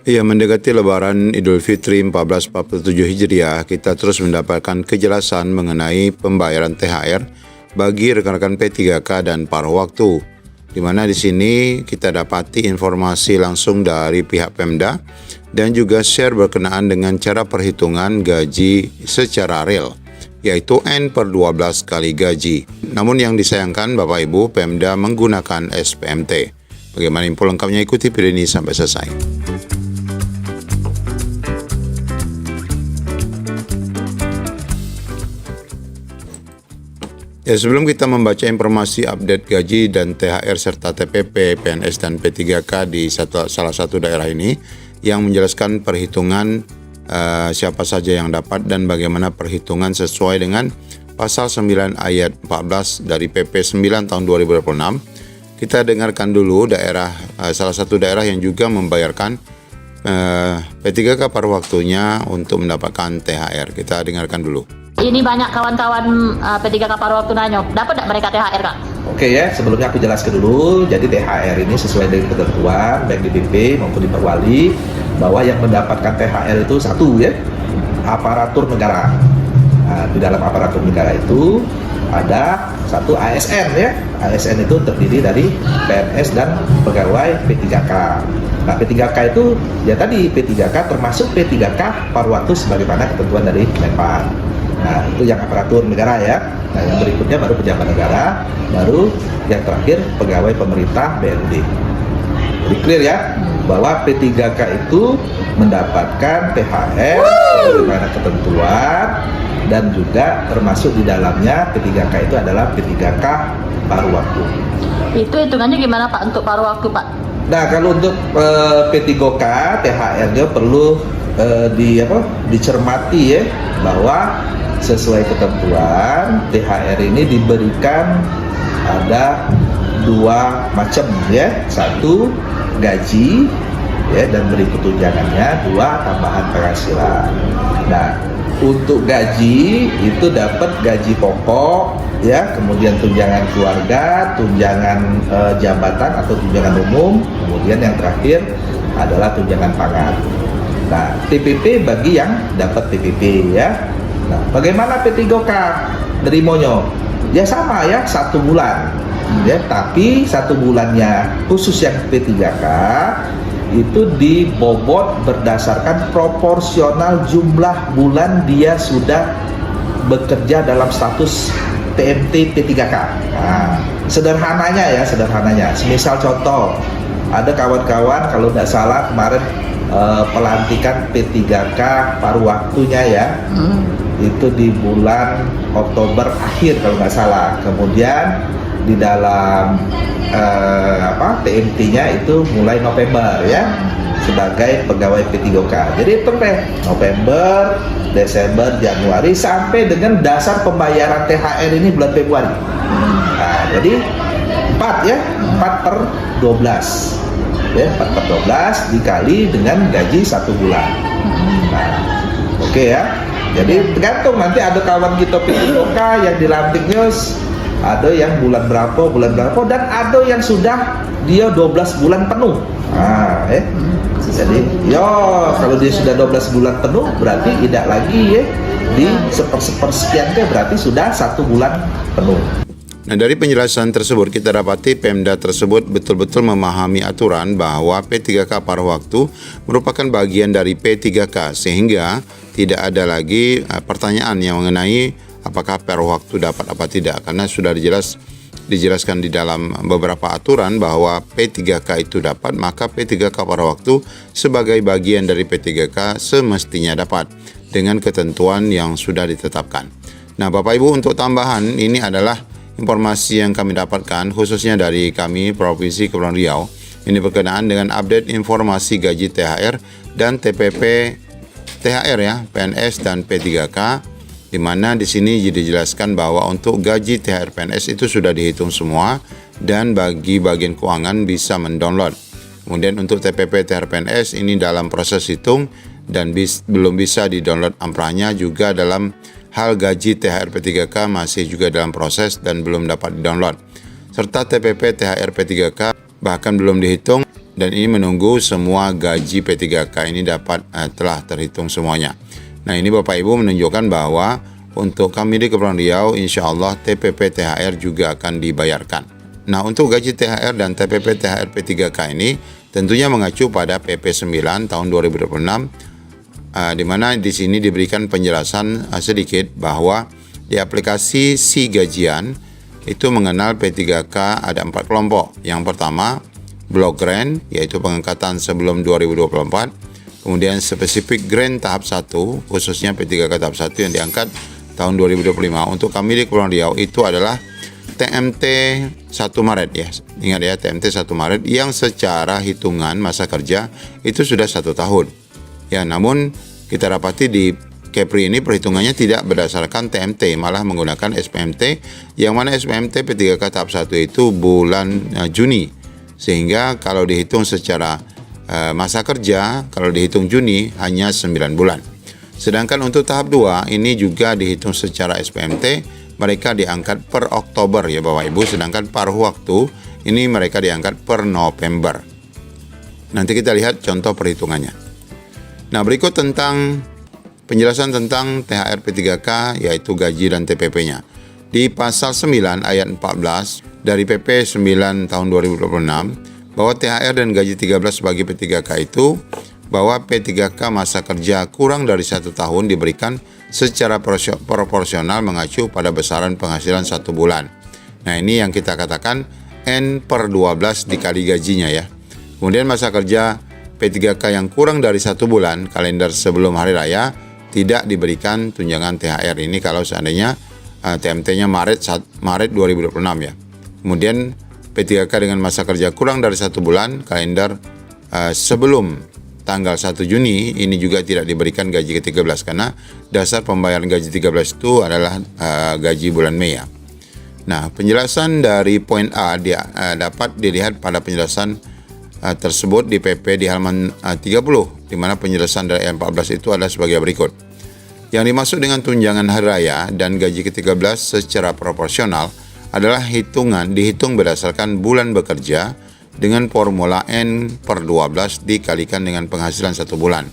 Ya, mendekati Lebaran Idul Fitri 1447 Hijriah, kita terus mendapatkan kejelasan mengenai pembayaran THR bagi rekan-rekan P3K dan paruh waktu. Di mana di sini kita dapati informasi langsung dari pihak Pemda dan juga share berkenaan dengan cara perhitungan gaji secara real, yaitu N/12 kali gaji. Namun yang disayangkan Bapak Ibu, Pemda menggunakan SPMT. Bagaimana info lengkapnya, ikuti video ini sampai selesai. Ya, sebelum kita membaca informasi update gaji dan THR serta TPP, PNS dan P3K di salah satu daerah ini yang menjelaskan perhitungan siapa saja yang dapat dan bagaimana perhitungan sesuai dengan pasal 9 ayat 14 dari PP 9 tahun 2026, kita dengarkan dulu salah satu daerah yang juga membayarkan P3K paruh waktunya untuk mendapatkan THR. Kita dengarkan dulu. Ini banyak kawan-kawan P3K paruh waktu nanya, dapat tidak mereka THR, Kak? Oke ya, sebelumnya aku jelaskan dulu. Jadi THR ini sesuai dengan ketentuan baik di BP maupun di Perwali, bahwa yang mendapatkan THR itu satu ya, aparatur negara. Nah, di dalam aparatur negara itu ada satu ASN ya. ASN itu terdiri dari PNS dan pegawai P3K. Nah, P3K itu ya tadi P3K termasuk P3K paruh waktu sebagaimana ketentuan dari Menpan. Nah, itu yang aparatur negara ya. Nah, yang berikutnya baru pejabat negara, baru yang terakhir pegawai pemerintah BND. Jadi clear ya, bahwa P3K itu mendapatkan THR sebagaimana ketentuan, dan juga termasuk di dalamnya P3K itu adalah P3K paruh waktu. Itu hitungannya gimana Pak untuk paruh waktu, Pak? Nah, kalau untuk P3K THR-nya perlu dicermati ya, bahwa sesuai ketentuan THR ini diberikan ada dua macam ya, satu gaji ya, dan berikut tunjangannya, dua tambahan penghasilan. Nah, untuk gaji itu dapat gaji pokok ya, kemudian tunjangan keluarga, tunjangan jabatan atau tunjangan umum, kemudian yang terakhir adalah tunjangan pangan. Nah, TPP bagi yang dapat TPP ya. Nah, bagaimana P3K nerimanya? Ya sama ya, 1 bulan ya, tapi 1 bulannya khusus yang P3K itu dibobot berdasarkan proporsional jumlah bulan dia sudah bekerja dalam status TMT P3K. Nah, sederhananya, semisal contoh, ada kawan-kawan kalau tidak salah kemarin pelantikan P3K paruh waktunya ya, itu di bulan Oktober akhir kalau nggak salah. Kemudian di dalam TMT-nya itu mulai November ya, sebagai pegawai P3K. Jadi itu November, Desember, Januari sampai dengan dasar pembayaran THR ini bulan Februari. Nah, jadi 4/12 ya, 4/12 dikali dengan gaji 1 bulan. Nah, oke ya. Jadi tergantung, nanti ada kawan kita P3K yang dilantiknya ada yang bulan berapa, dan ada yang sudah dia 12 bulan penuh. Nah, jadi kalau dia sudah 12 bulan penuh berarti tidak lagi ya di sepersekian berarti sudah 1 bulan penuh. Nah, dari penjelasan tersebut kita dapati Pemda tersebut betul-betul memahami aturan bahwa P3K paruh waktu merupakan bagian dari P3K, sehingga tidak ada lagi pertanyaan yang mengenai apakah paruh waktu dapat apa tidak, karena sudah dijelaskan di dalam beberapa aturan bahwa P3K itu dapat, maka P3K paruh waktu sebagai bagian dari P3K semestinya dapat dengan ketentuan yang sudah ditetapkan. Nah, Bapak Ibu, untuk tambahan ini adalah informasi yang kami dapatkan khususnya dari kami Provinsi Kepulauan Riau. Ini berkenaan dengan update informasi gaji THR dan TPP THR ya, PNS dan P3K, di mana di sini dijelaskan bahwa untuk gaji THR PNS itu sudah dihitung semua dan bagi bagian keuangan bisa mendownload. Kemudian untuk TPP THR PNS ini dalam proses hitung dan belum bisa didownload ampranya, juga dalam hal gaji THR P3K masih juga dalam proses dan belum dapat didownload. Serta TPP THR P3K bahkan belum dihitung Dan ini menunggu semua gaji P3K ini telah terhitung semuanya. Nah, ini Bapak Ibu menunjukkan bahwa untuk kami di Kepulauan Riau, insya Allah TPP THR juga akan dibayarkan. Nah, untuk gaji THR dan TPP THR P3K ini tentunya mengacu pada PP 9 tahun 2026, di mana di sini diberikan penjelasan sedikit bahwa di aplikasi Si Gajian itu mengenal P3K ada 4 kelompok. Yang pertama, Block Grant, yaitu pengangkatan sebelum 2024. Kemudian spesifik grant tahap 1, khususnya P3K tahap 1 yang diangkat tahun 2025. Untuk kami di Kepulauan Riau itu adalah TMT 1 Maret ya. Ingat ya, TMT 1 Maret yang secara hitungan masa kerja itu sudah 1 tahun. Ya, namun kita dapati di Kepri ini perhitungannya tidak berdasarkan TMT, malah menggunakan SPMT, yang mana SPMT P3K tahap 1 itu bulan Juni. Sehingga kalau dihitung secara masa kerja, kalau dihitung Juni hanya 9 bulan. Sedangkan untuk tahap 2 ini juga dihitung secara SPMT, mereka diangkat per Oktober ya Bapak Ibu, sedangkan paruh waktu ini mereka diangkat per November. Nanti kita lihat contoh perhitungannya. Nah, berikut tentang penjelasan tentang THR P3K, yaitu gaji dan TPP-nya. Di pasal 9 ayat 14 dari PP 9 tahun 2026, bahwa THR dan gaji 13 bagi P3K itu bahwa P3K masa kerja kurang dari 1 tahun diberikan secara proporsional mengacu pada besaran penghasilan 1 bulan. Nah, ini yang kita katakan N per 12 dikali gajinya ya. Kemudian masa kerja P3K yang kurang dari 1 bulan kalender sebelum hari raya tidak diberikan tunjangan THR ini kalau seandainya TMT-nya Maret 2026 ya. Kemudian P3K dengan masa kerja kurang dari 1 bulan kalender sebelum tanggal 1 Juni ini juga tidak diberikan gaji ke-13 karena dasar pembayaran gaji 13 itu adalah gaji bulan Mei ya. Nah, penjelasan dari poin A dapat dilihat pada penjelasan tersebut di PP di halaman 30, di mana penjelasan dari 14 itu adalah sebagai berikut. Yang dimaksud dengan tunjangan hari raya dan gaji ke-13 secara proporsional adalah dihitung berdasarkan bulan bekerja dengan formula N per 12 dikalikan dengan penghasilan 1 bulan.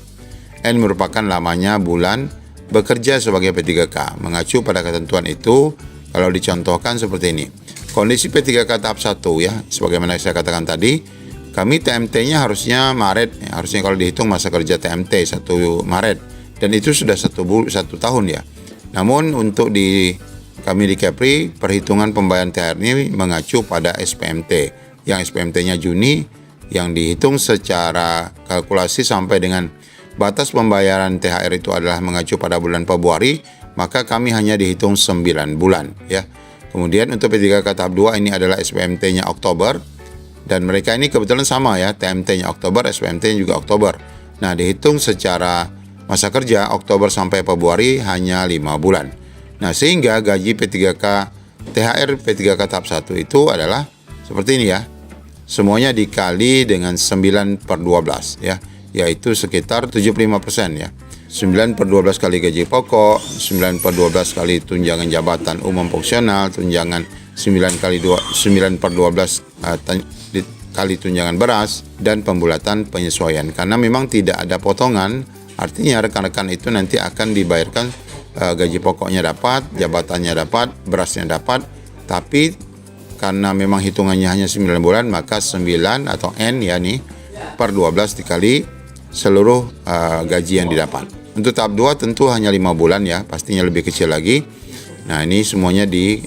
N merupakan lamanya bulan bekerja sebagai P3K. Mengacu pada ketentuan itu, kalau dicontohkan seperti ini. Kondisi P3K tahap 1 ya, sebagaimana saya katakan tadi, kami TMT-nya harusnya Maret, harusnya kalau dihitung masa kerja TMT 1 Maret, dan itu sudah 1 tahun ya. Namun untuk kami di Kepri, perhitungan pembayaran THR ini mengacu pada SPMT. Yang SPMT-nya Juni, yang dihitung secara kalkulasi sampai dengan batas pembayaran THR itu adalah mengacu pada bulan Februari, maka kami hanya dihitung 9 bulan ya. Kemudian untuk P3K tahap 2 ini adalah SPMT-nya Oktober, dan mereka ini kebetulan sama ya, TMT-nya Oktober, SPMT-nya juga Oktober. Nah, dihitung secara masa kerja Oktober sampai Februari hanya 5 bulan. Nah, sehingga gaji P3K THR P3K tahap 1 itu adalah seperti ini ya. Semuanya dikali dengan 9 per 12 ya, yaitu sekitar 75% ya. 9 per 12 kali gaji pokok, 9 per 12 kali tunjangan jabatan umum fungsional, tunjangan 9 per 12 kali tunjangan beras, dan pembulatan penyesuaian. Karena memang tidak ada potongan, artinya rekan-rekan itu nanti akan dibayarkan gaji pokoknya dapat, jabatannya dapat, berasnya dapat, tapi karena memang hitungannya hanya 9 bulan, maka 9 atau N ya nih per 12 dikali seluruh gaji yang didapat. Untuk tahap 2 tentu hanya 5 bulan ya, pastinya lebih kecil lagi. Nah, ini semuanya di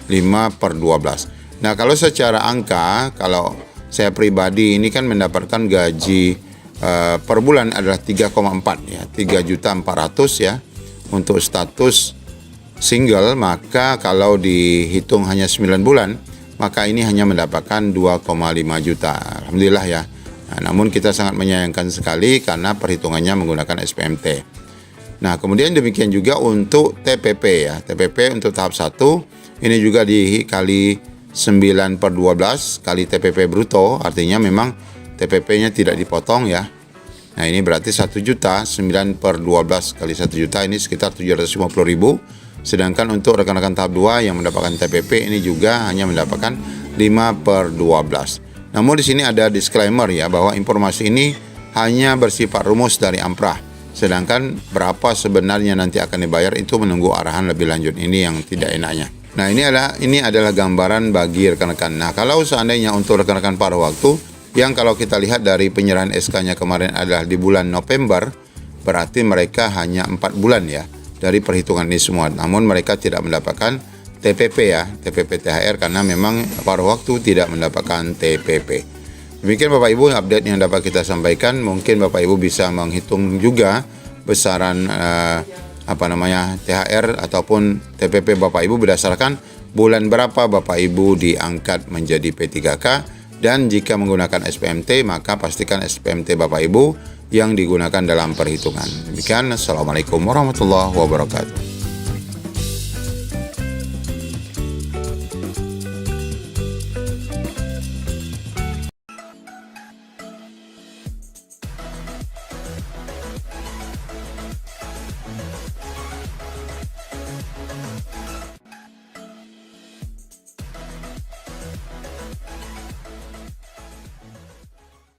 5 per 12. Nah, kalau secara angka, kalau saya pribadi ini kan mendapatkan gaji per bulan adalah 3,4 ya, 3.400.000 ya. Untuk status single, maka kalau dihitung hanya 9 bulan, maka ini hanya mendapatkan 2,5 juta. Alhamdulillah ya. Nah, namun kita sangat menyayangkan sekali karena perhitungannya menggunakan SPMT. Nah, kemudian demikian juga untuk TPP ya. TPP untuk tahap 1 ini juga dikali 9 per 12 kali TPP bruto, artinya memang TPP-nya tidak dipotong ya. Nah, ini berarti 1 juta, 9 per 12 kali 1 juta ini sekitar 750.000. Sedangkan untuk rekan-rekan tahap 2 yang mendapatkan TPP ini juga hanya mendapatkan 5 per 12. Namun di sini ada disclaimer ya, bahwa informasi ini hanya bersifat rumus dari Amprah. Sedangkan berapa sebenarnya nanti akan dibayar itu menunggu arahan lebih lanjut. Ini yang tidak enaknya. Nah, ini adalah gambaran bagi rekan-rekan. Nah, kalau seandainya untuk rekan-rekan paruh waktu, yang kalau kita lihat dari penyerahan SK-nya kemarin adalah di bulan November, berarti mereka hanya 4 bulan ya dari perhitungan ini semua. Namun mereka tidak mendapatkan TPP ya, TPP THR, karena memang paruh waktu tidak mendapatkan TPP. Demikian Bapak Ibu update yang dapat kita sampaikan. Mungkin Bapak Ibu bisa menghitung juga besaran THR ataupun TPP Bapak Ibu berdasarkan bulan berapa Bapak Ibu diangkat menjadi P3K, dan jika menggunakan SPMT maka pastikan SPMT Bapak Ibu yang digunakan dalam perhitungan. Demikian, Assalamualaikum warahmatullahi wabarakatuh.